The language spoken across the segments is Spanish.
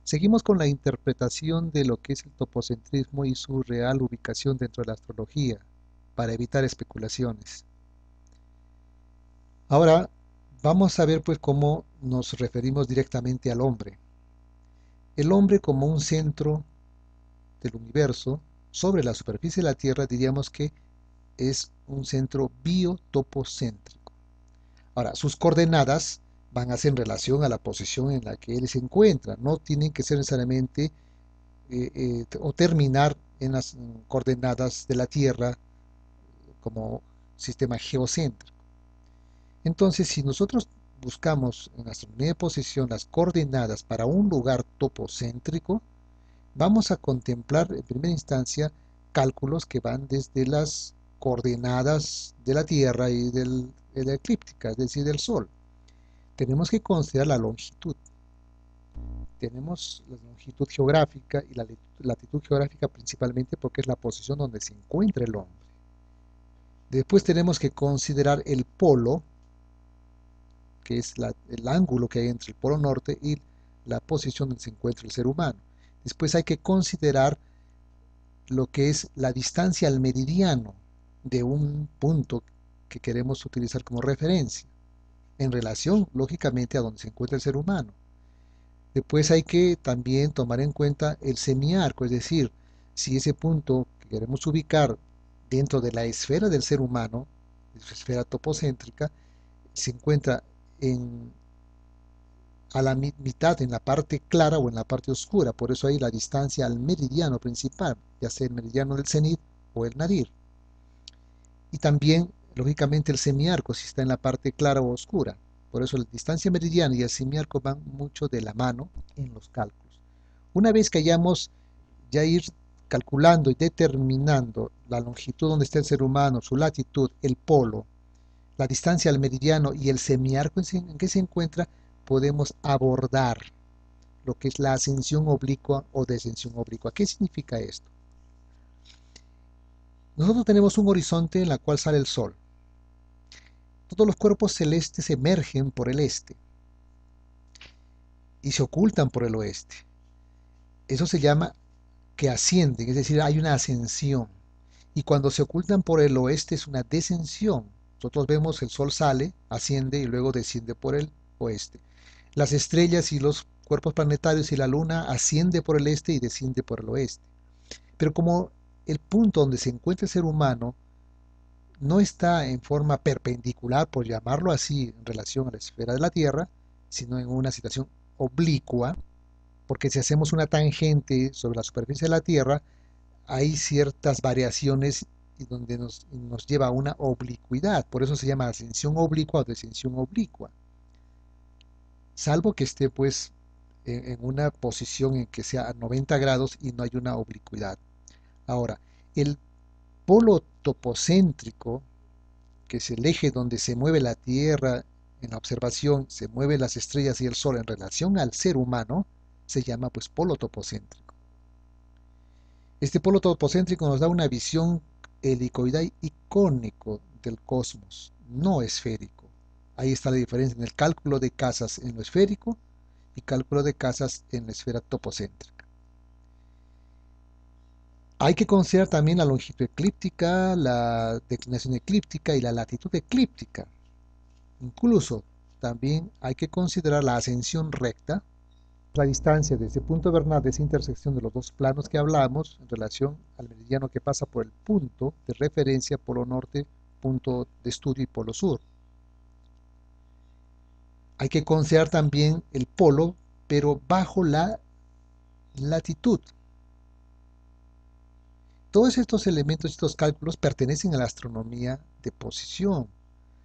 Seguimos con la interpretación de lo que es el topocentrismo y su real ubicación dentro de la astrología, para evitar especulaciones. Ahora vamos a ver pues cómo nos referimos directamente al hombre. El hombre como un centro del universo sobre la superficie de la Tierra diríamos que es un centro biotopocéntrico. Ahora, sus coordenadas van a ser en relación a la posición en la que él se encuentra, no tienen que ser necesariamente o terminar en las coordenadas de la Tierra como sistema geocéntrico. Entonces, si nosotros buscamos en astronomía de posición las coordenadas para un lugar topocéntrico, vamos a contemplar en primera instancia cálculos que van desde las coordenadas de la Tierra y de la eclíptica, es decir, del Sol. Tenemos que considerar la longitud. Tenemos la longitud geográfica y la latitud geográfica principalmente porque es la posición donde se encuentra el hombre. Después tenemos que considerar el polo, que es el ángulo que hay entre el polo norte y la posición donde se encuentra el ser humano. Después hay que considerar lo que es la distancia al meridiano de un punto que queremos utilizar como referencia, en relación, lógicamente, a donde se encuentra el ser humano. Después hay que también tomar en cuenta el semiarco, es decir, si ese punto que queremos ubicar dentro de la esfera del ser humano, de su esfera topocéntrica, se encuentra en, a la mitad en la parte clara o en la parte oscura. Por eso hay la distancia al meridiano principal, ya sea el meridiano del cenit o el nadir. Y también, lógicamente, el semiarco si está en la parte clara o oscura. Por eso la distancia meridiana y el semiarco van mucho de la mano en los cálculos. Una vez que hayamos ya ir calculando y determinando la longitud donde está el ser humano, su latitud, el polo, la distancia al meridiano y el semiarco en que se encuentra, podemos abordar lo que es la ascensión oblicua o descensión oblicua. ¿Qué significa esto? Nosotros tenemos un horizonte en el cual sale el sol. Todos los cuerpos celestes emergen por el este y se ocultan por el oeste. Eso se llama que ascienden, es decir, hay una ascensión. Y cuando se ocultan por el oeste es una descensión. Nosotros vemos el sol sale, asciende y luego desciende por el oeste. Las estrellas y los cuerpos planetarios y la luna asciende por el este y desciende por el oeste. Pero como el punto donde se encuentra el ser humano no está en forma perpendicular, por llamarlo así, en relación a la esfera de la Tierra, sino en una situación oblicua, porque si hacemos una tangente sobre la superficie de la Tierra, hay ciertas variaciones y donde nos lleva a una oblicuidad, por eso se llama ascensión oblicua o descensión oblicua, salvo que esté pues en una posición en que sea a 90 grados y no hay una oblicuidad. Ahora, el polo topocéntrico, que es el eje donde se mueve la Tierra en la observación, se mueven las estrellas y el Sol en relación al ser humano, se llama pues polo topocéntrico. Este polo topocéntrico nos da una visión helicoidal y cónico del cosmos, no esférico. Ahí está la diferencia en el cálculo de Casas en lo esférico y cálculo de Casas en la esfera topocéntrica. Hay que considerar también la longitud eclíptica, la declinación eclíptica y la latitud eclíptica. Incluso también hay que considerar la ascensión recta, la distancia desde punto vernal de esa intersección de los dos planos que hablamos en relación al meridiano que pasa por el punto de referencia polo norte, punto de estudio y polo sur. Hay que considerar también el polo, pero bajo la latitud. Todos estos elementos, estos cálculos pertenecen a la astronomía de posición.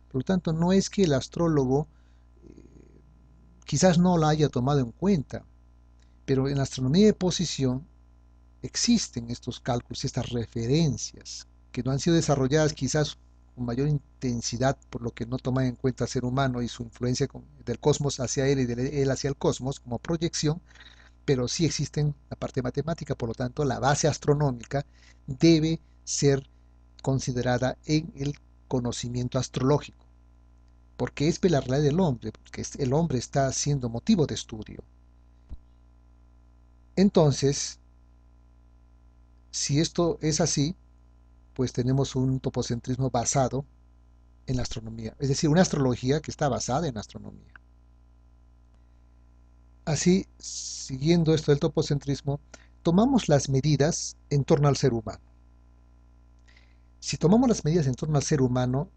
Por lo tanto, no es que el astrólogo quizás no la haya tomado en cuenta, pero en la astronomía de posición existen estos cálculos, estas referencias, que no han sido desarrolladas quizás con mayor intensidad por lo que no toman en cuenta al ser humano y su influencia del cosmos hacia él y de él hacia el cosmos como proyección, pero sí existen la parte matemática, por lo tanto la base astronómica debe ser considerada en el conocimiento astrológico, porque es la realidad del hombre, porque el hombre está siendo motivo de estudio. Entonces, si esto es así, pues tenemos un topocentrismo basado en la astronomía, es decir, una astrología que está basada en la astronomía. Así, siguiendo esto del topocentrismo, tomamos las medidas en torno al ser humano. Si tomamos las medidas en torno al ser humano,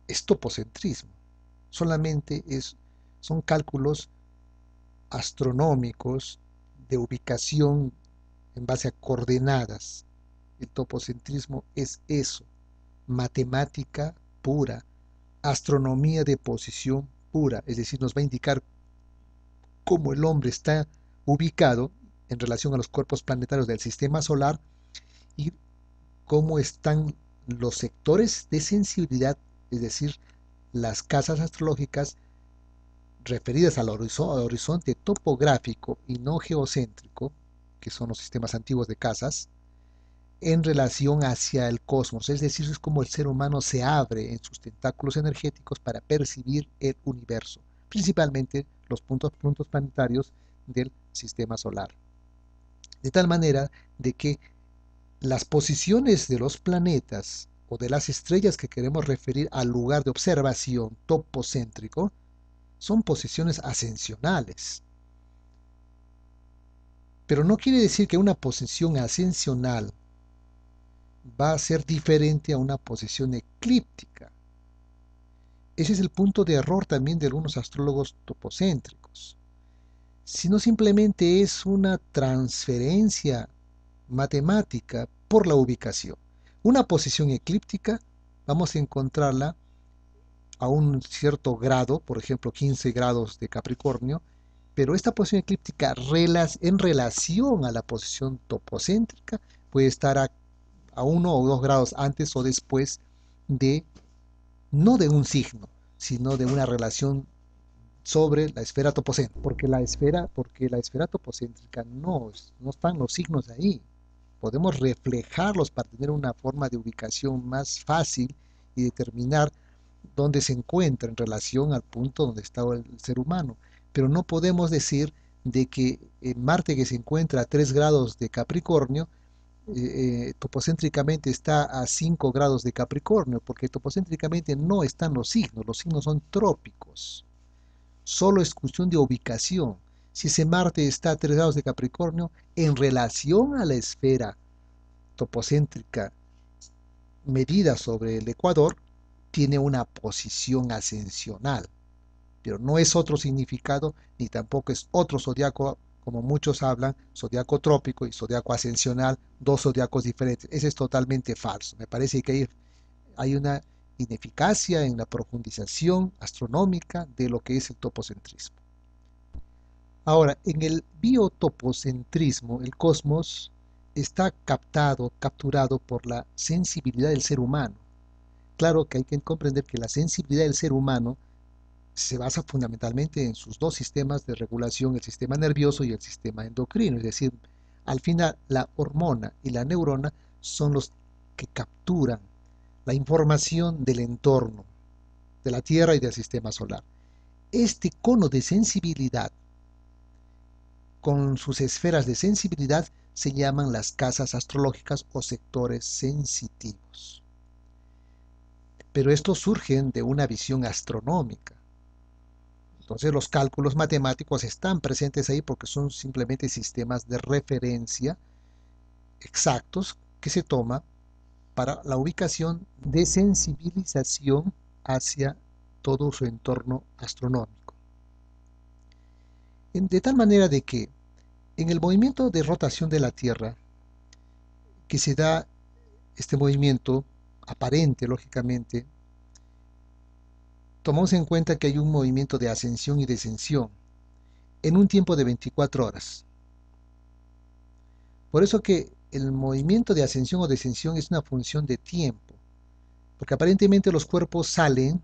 es topocentrismo. Solamente son cálculos astronómicos de ubicación en base a coordenadas. El topocentrismo es eso, matemática pura, astronomía de posición pura, es decir, nos va a indicar cómo el hombre está ubicado en relación a los cuerpos planetarios del sistema solar y cómo están los sectores de sensibilidad, es decir, las casas astrológicas referidas al horizonte topográfico y no geocéntrico, que son los sistemas antiguos de casas, en relación hacia el cosmos, es decir, es como el ser humano se abre en sus tentáculos energéticos para percibir el universo, principalmente los puntos planetarios del sistema solar. De tal manera de que las posiciones de los planetas o de las estrellas que queremos referir al lugar de observación topocéntrico son posiciones ascensionales. Pero no quiere decir que una posición ascensional va a ser diferente a una posición eclíptica. Ese es el punto de error también de algunos astrólogos topocéntricos. Sino simplemente es una transferencia matemática por la ubicación. Una posición eclíptica vamos a encontrarla a un cierto grado, por ejemplo 15 grados de Capricornio, pero esta posición eclíptica en relación a la posición topocéntrica puede estar a 1 o 2 grados antes o después de, no de un signo, sino de una relación sobre la esfera topocéntrica, porque la esfera topocéntrica no están los signos ahí. Podemos reflejarlos para tener una forma de ubicación más fácil y determinar dónde se encuentra en relación al punto donde está el ser humano. Pero no podemos decir de que Marte, que se encuentra a 3 grados de Capricornio, topocéntricamente está a 5 grados de Capricornio, porque topocéntricamente no están los signos son trópicos, solo es cuestión de ubicación. Si ese Marte está a 3 grados de Capricornio, en relación a la esfera topocéntrica medida sobre el ecuador, tiene una posición ascensional, pero no es otro significado ni tampoco es otro zodiaco, como muchos hablan, zodiaco trópico y zodiaco ascensional, dos zodiacos diferentes. Eso es totalmente falso. Me parece que hay una ineficacia en la profundización astronómica de lo que es el topocentrismo. Ahora, en el biotopocentrismo, el cosmos está capturado por la sensibilidad del ser humano. Claro que hay que comprender que la sensibilidad del ser humano se basa fundamentalmente en sus dos sistemas de regulación, el sistema nervioso y el sistema endocrino, es decir, al final la hormona y la neurona son los que capturan la información del entorno, de la Tierra y del sistema solar. Este cono de sensibilidad, con sus esferas de sensibilidad, se llaman las casas astrológicas o sectores sensitivos. Pero estos surgen de una visión astronómica. Entonces los cálculos matemáticos están presentes ahí porque son simplemente sistemas de referencia exactos que se toma para la ubicación de sensibilización hacia todo su entorno astronómico. De tal manera de que en el movimiento de rotación de la Tierra, que se da este movimiento aparente, lógicamente, tomamos en cuenta que hay un movimiento de ascensión y descensión en un tiempo de 24 horas. Por eso que el movimiento de ascensión o descensión es una función de tiempo, porque aparentemente los cuerpos salen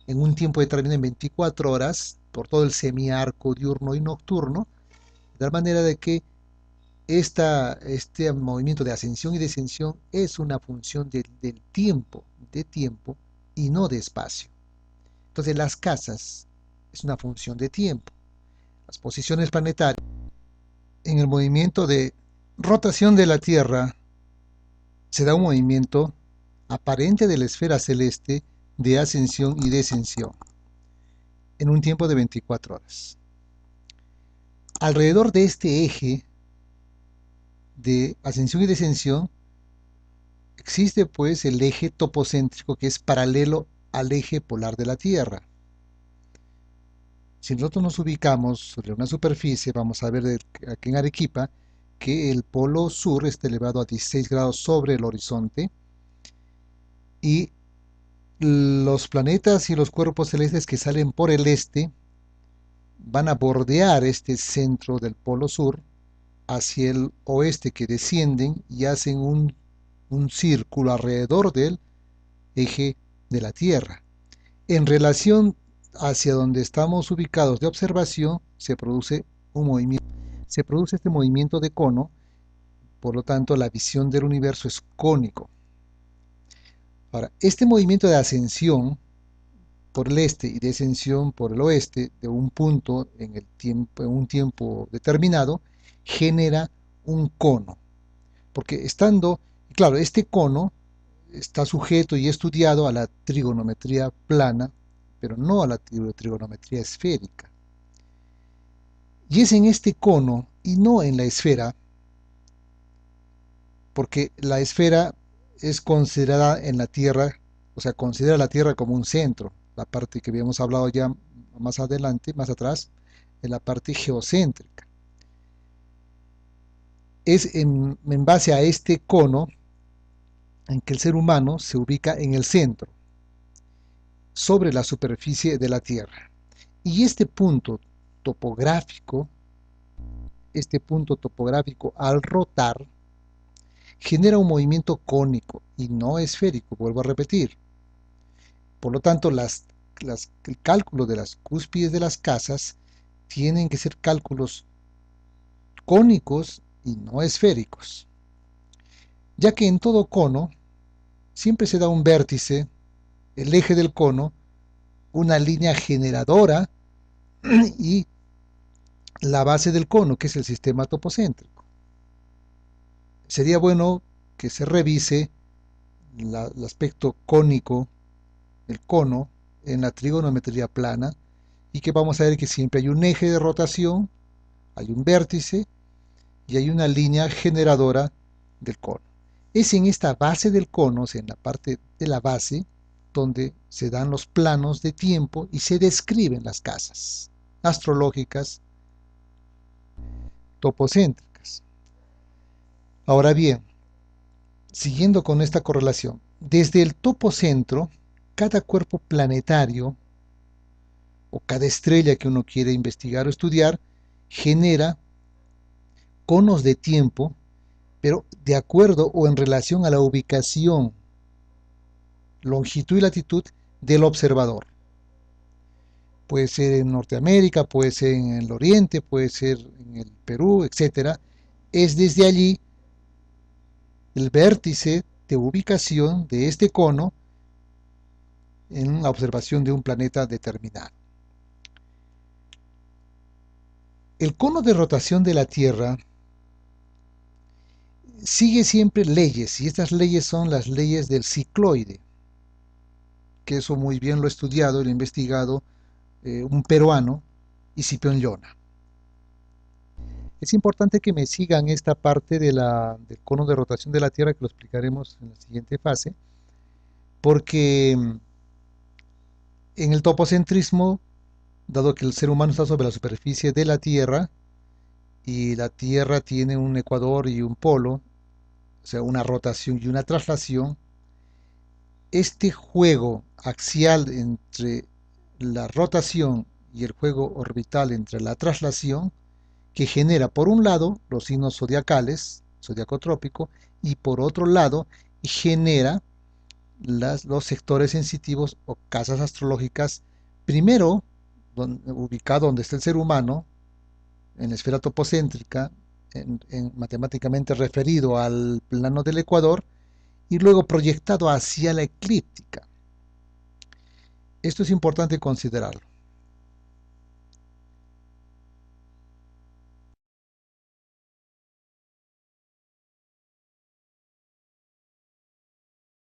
en un tiempo determinado en 24 horas por todo el semiarco diurno y nocturno, de tal manera de que este movimiento de ascensión y descensión es una función del tiempo, de tiempo y no de espacio. Entonces las casas es una función de tiempo. Las posiciones planetarias en el movimiento de rotación de la Tierra se da un movimiento aparente de la esfera celeste de ascensión y descensión en un tiempo de 24 horas. Alrededor de este eje de ascensión y descensión existe pues el eje topocéntrico, que es paralelo al eje polar de la Tierra. Si nosotros nos ubicamos sobre una superficie, vamos a ver aquí en Arequipa que el polo sur está elevado a 16 grados sobre el horizonte y los planetas y los cuerpos celestes que salen por el este van a bordear este centro del polo sur hacia el oeste, que descienden y hacen un círculo alrededor del eje de la Tierra. En relación hacia donde estamos ubicados de observación, se produce este movimiento de cono, por lo tanto la visión del universo es cónico. Ahora, este movimiento de ascensión por el este y descensión por el oeste de un punto en un tiempo determinado genera un cono, porque claro, este cono está sujeto y estudiado a la trigonometría plana, pero no a la trigonometría esférica. Y es en este cono y no en la esfera, porque la esfera es considerada en la Tierra, o sea, considera la Tierra como un centro, la parte que habíamos hablado ya más adelante, más atrás, en la parte geocéntrica. Es en base a este cono en que el ser humano se ubica en el centro, sobre la superficie de la Tierra. Y este punto topográfico al rotar, genera un movimiento cónico y no esférico, vuelvo a repetir. Por lo tanto, el cálculo de las cúspides de las casas tienen que ser cálculos cónicos y no esféricos, ya que en todo cono siempre se da un vértice, el eje del cono, una línea generadora y la base del cono, que es el sistema topocéntrico. Sería bueno que se revise el aspecto cónico del cono en la trigonometría plana y que vamos a ver que siempre hay un eje de rotación, hay un vértice y hay una línea generadora del cono. Es en esta base del cono, en la parte de la base, donde se dan los planos de tiempo y se describen las casas astrológicas topocéntricas. Ahora bien, siguiendo con esta correlación, desde el topocentro, cada cuerpo planetario o cada estrella que uno quiere investigar o estudiar genera conos de tiempo, pero de acuerdo o en relación a la ubicación, longitud y latitud del observador. Puede ser en Norteamérica, puede ser en el Oriente, puede ser en el Perú, etc. Es desde allí el vértice de ubicación de este cono en la observación de un planeta determinado. El cono de rotación de la Tierra sigue siempre leyes, y estas leyes son las leyes del cicloide, que eso muy bien lo ha estudiado y lo ha investigado un peruano, Escipión Llona. Es importante que me sigan esta parte del cono de rotación de la Tierra, que lo explicaremos en la siguiente fase, porque en el topocentrismo, dado que el ser humano está sobre la superficie de la Tierra, y la Tierra tiene un ecuador y un polo, o sea, una rotación y una traslación, este juego axial entre la rotación y el juego orbital entre la traslación, que genera por un lado los signos zodiacales, zodiaco trópico, y por otro lado genera los sectores sensitivos o casas astrológicas, primero ubicado donde está el ser humano, en la esfera topocéntrica, matemáticamente referido al plano del ecuador, y luego proyectado hacia la eclíptica. Esto es importante considerarlo.